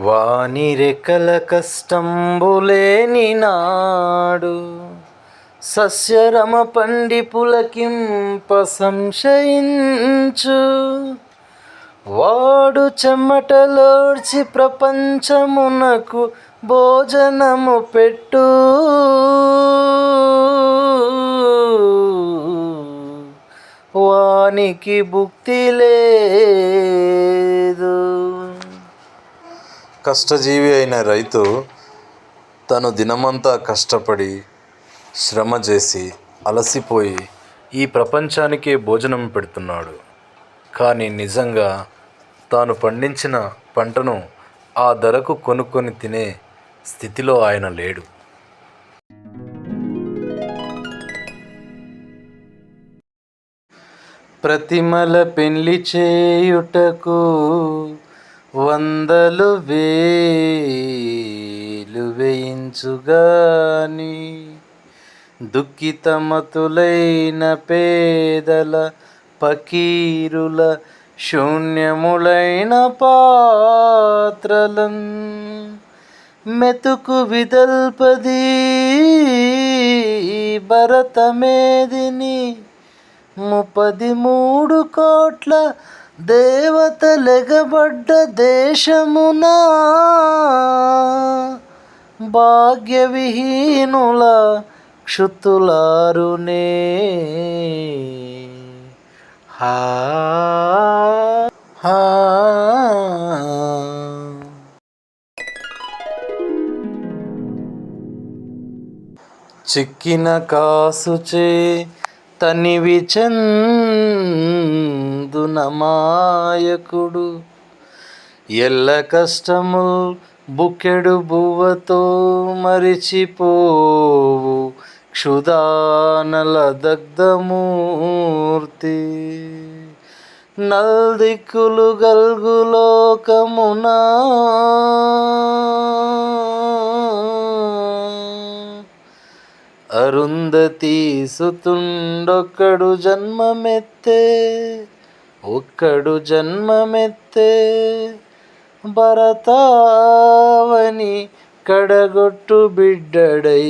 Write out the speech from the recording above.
వాని రెక్కల కష్టంబులేని నాడు సస్యరమ పండి పులకింప సంశయించు వాడు చెమటలోడ్చి ప్రపంచమునకు భోజనము పెట్టు వానికి భుక్తి లేదు. కష్టజీవి అయిన రైతు తను దినమంతా కష్టపడి శ్రమ చేసి అలసిపోయి ఈ ప్రపంచానికే భోజనం పెడుతున్నాడు. కానీ నిజంగా తాను పండించిన పంటను ఆ ధరకు కొనుక్కొని తినే స్థితిలో ఆయన లేడు. ప్రతిమల పెళ్లి చేయుటకు 100,000 వేయించుగాని దుఃఖితమతులైన పేదల పకీరుల శూన్యములైన పాత్రలం మెతుకు విదల్పది భరతమేదిని 33 కోట్ల దేవతలెగబడ్డ దేశమున భాగ్యవిహీనుల క్షుతులారునే. హా హా చిక్కిన కాసుచే తనివి చందునమాయకుడు ఎల్ల కష్టము బుకెడు బువ్వతో మరిచిపోవు క్షుదానల దగ్ధమూర్తి నల్దిక్కులు గల్గు లోకమునా అరుంధతి సుతుండొక్కడు జన్మమెత్తే భరతావని కడగొట్టు బిడ్డడై